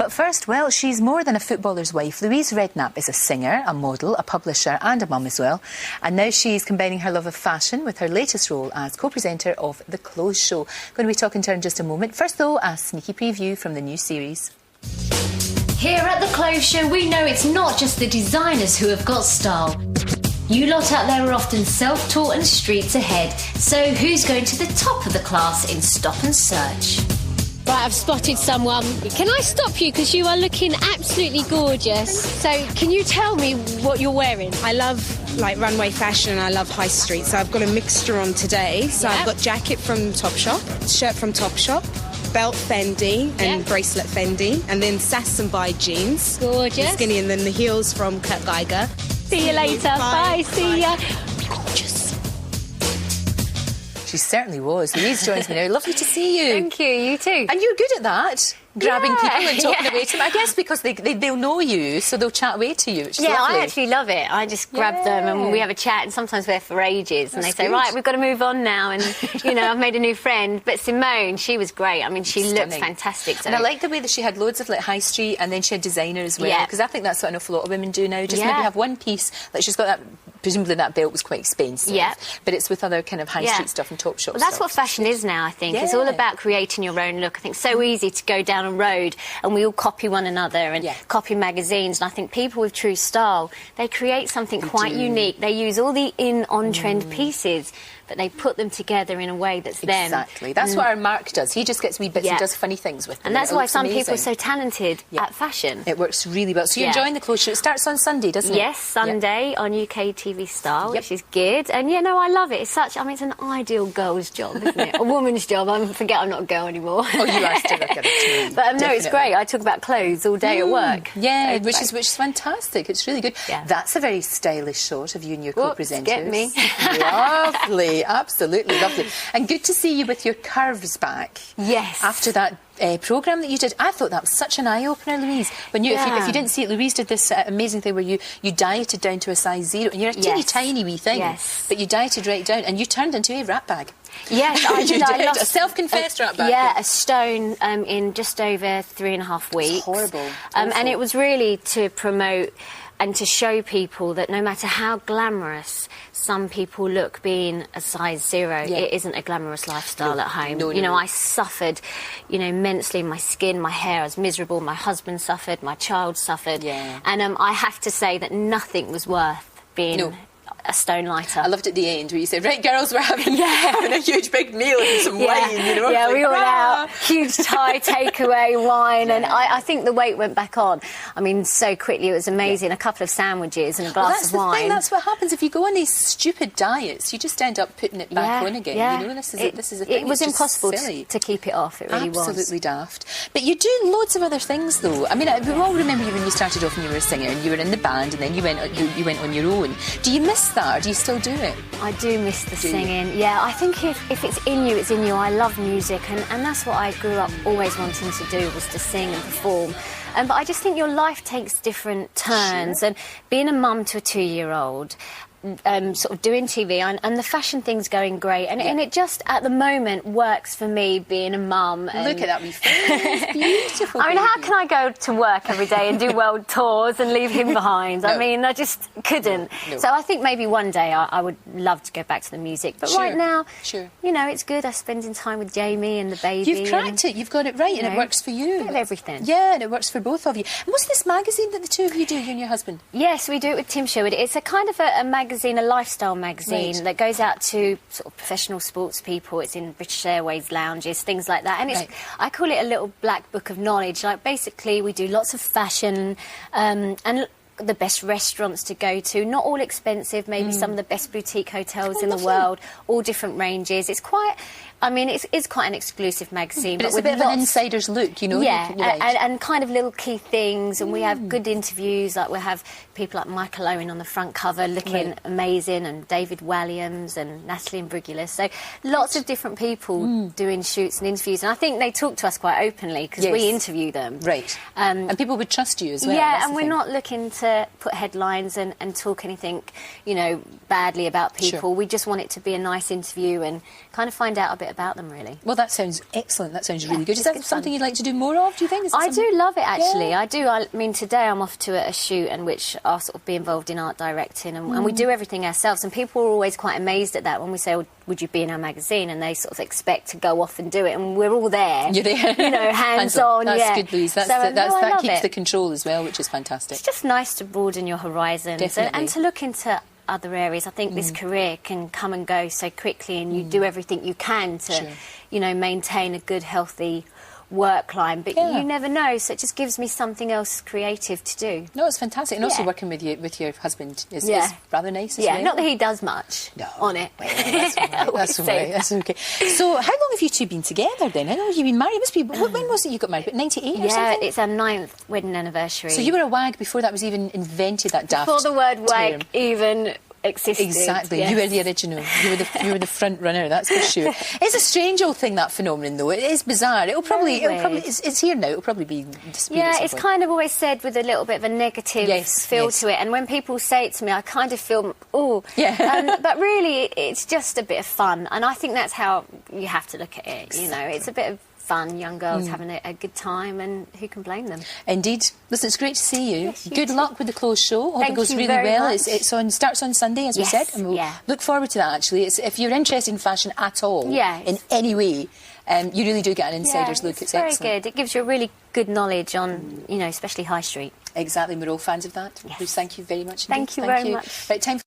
But first, well, she's more than a footballer's wife. Louise Redknapp is a singer, a model, a publisher and a mum as well. And now she's combining her love of fashion with her latest role as co-presenter of The Clothes Show. Going to be talking to her in just a moment. First, though, a sneaky preview from the new series. Here at The Clothes Show, we know it's not just the designers who have got style. You lot out there are often self-taught and streets ahead. So who's going to the top of the class in Stop and Search? Right, I've spotted someone. Can I stop you? Because you are looking absolutely gorgeous. So, can you tell me what you're wearing? I love, like, runway fashion and I love high street. So I've got a mixture on today. So I've got jacket from Topshop, shirt from Topshop, belt Fendi and bracelet Fendi, and then Sass and By jeans. Gorgeous. Skinny, and then the heels from Kurt Geiger. See you later. Bye. See ya. Gorgeous. She certainly was. Louise joins me now. Lovely to see you. Thank you. You too. And you're good at that, grabbing people and talking yeah. away to them. I guess because they'll know you, so they'll chat away to you, which is yeah, lovely. I actually love it. I just grab them and we have a chat, and sometimes we're for ages. And That's they say, good. right, we've got to move on now. And, you know, I've made a new friend. But Simone, she was great. I mean, she looks fantastic. So. And I like the way that she had loads of, like, high street, and then she had designer as well. Yeah. Because I think that's what an awful lot of women do now. Just maybe have one piece. Like, she's got that... Presumably that belt was quite expensive. Yeah. But it's with other kind of high street stuff and Topshop Well, that's stuff. what fashion is now, I think. Yeah. It's all about creating your own look. I think it's so easy to go down a road and we all copy one another and copy magazines. And I think people with true style, they create something quite unique. They use all the on-trend pieces, but they put them together in a way that's them. Exactly. That's what our Mark does. He just gets wee bits and does funny things with them. And that's why some people are so talented at fashion. It works really well. So you're enjoying The Clothes Show. It starts on Sunday, doesn't it? Yes, Sunday on UK TV Star, which is good. And, yeah, no, I love it. It's such... I mean, it's an ideal girl's job, isn't it? A woman's job. I forget I'm not a girl anymore. Oh, you are still a girl too. But, no, it's great. I talk about clothes all day at work. Yeah, which is fantastic. It's really good. Yeah. That's a very stylish shot of you and your co-presenters. Get me. Lovely. Absolutely lovely. And good to see you with your curves back. Yes. After that programme that you did. I thought that was such an eye-opener, Louise. When you, if you didn't see it, Louise did this amazing thing where you dieted down to a size 0, and you're a teeny tiny wee thing, but you dieted right down, and you turned into a rat bag. Yes, I did. I lost a self-confessed rat bag. Yeah, a stone in just over 3.5 weeks. It's horrible. And it was really to promote and to show people that no matter how glamorous some people look being a size 0, it isn't a glamorous lifestyle at home. You know, I suffered, you know, immensely. My skin, my hair, I was miserable. My husband suffered. My child suffered. And I have to say that nothing was worth being... a stone lighter. I loved at the end where you said, right, girls, we're having a huge big meal and some wine, you know? Yeah, we all out. Huge Thai takeaway wine, and I think the weight went back on. I mean, so quickly, it was amazing. A couple of sandwiches and a glass of wine. Thing, that's what happens if you go on these stupid diets. You just end up putting it back on again. You know, this is a thing. It was impossible to keep it off. It really was. Absolutely daft. But you do loads of other things, though. I mean, we all remember you when you started off and you were a singer and you were in the band and then you went on your own. Do you miss that, or do you still do it? I do miss the singing. Yeah, I think if it's in you, it's in you. I love music, and that's what I grew up always wanting to do, was to sing and perform. But I just think your life takes different turns, and being a mum to a 2-year-old, sort of doing TV, and the fashion thing's going great, and it just at the moment works for me being a mum. Look at that wee face. It's beautiful. I mean, how can I go to work every day and do world tours and leave him behind? I mean, I just couldn't. So I think maybe one day I would love to go back to the music, but right now, you know, it's good. I'm spending time with Jamie and the baby. You've cracked it. You've got it right, and it works for you. Bit of everything. Yeah, and it works for both of you. And what's this magazine that the two of you do, you and your husband? Yes, we do it with Tim Sherwood. It's a kind of a magazine, a lifestyle magazine that goes out to sort of professional sports people. It's in British Airways lounges, things like that. And it's I call it a little black book of knowledge. Like, basically, we do lots of fashion and the best restaurants to go to, not all expensive, maybe some of the best boutique hotels in the world, all different ranges. It's quite... I mean, it's quite an exclusive magazine. But it's a bit of an insider's look, you know? Yeah, and kind of little key things, and we have good interviews. Like, we'll have people like Michael Owen on the front cover looking amazing, and David Walliams and Natalie Imbruglia. So lots of different people doing shoots and interviews, and I think they talk to us quite openly because we interview them. Right. And people would trust you as well. Yeah, and we're not looking to put headlines and talk anything, you know, badly about people. We just want it to be a nice interview and kind of find out a bit about them, really. Well, that sounds excellent. That sounds really good. Is that something you'd like to do more of, do you think? I do love it, actually. Yeah. I do. I mean, today I'm off to a shoot in which I'll sort of be involved in art directing, and we do everything ourselves. And people are always quite amazed at that when we say, oh, would you be in our magazine? And they sort of expect to go off and do it, and we're all there. You're there. You know, hands-on. That's good, Louise. That keeps the control as well, which is fantastic. It's just nice to broaden your horizons and to look into other areas. I think this career can come and go so quickly, and you do everything you can to, you know, maintain a good, healthy work line, but you never know, so it just gives me something else creative to do. No, it's fantastic. And also working with your husband is rather nice as well. Not that he does much on it. Well, that's all right. That's okay. So how long have you two been together then? How long have you been married? It must be, when was it you got married? About 98 or something? Yeah, it's our 9th wedding anniversary. So you were a wag before that was even invented, that daft before the word wag term even existed. Exactly. Yes. You were the original. You were the front runner, that's for sure. It's a strange old thing, that phenomenon, though. It is bizarre. It'll probably it's here now. It'll probably be disputed. Yeah, it's kind of always said with a little bit of a negative feel to it. And when people say it to me, I kind of feel, oh. Yeah. But really, it's just a bit of fun. And I think that's how you have to look at it. Exactly. You know, it's a bit of fun, young girls having a good time, and who can blame them? Indeed. Listen, it's great to see you. Yes, good luck with the clothes show. Hope it goes really well. It starts on Sunday, as we said, and we'll look forward to that, actually. If you're interested in fashion at all, in any way, you really do get an insider's look. It's very excellent. Good. It gives you a really good knowledge on, you know, especially High Street. Exactly. We're all fans of that. Yes. Thank you very much. Thank you very much. Right, time for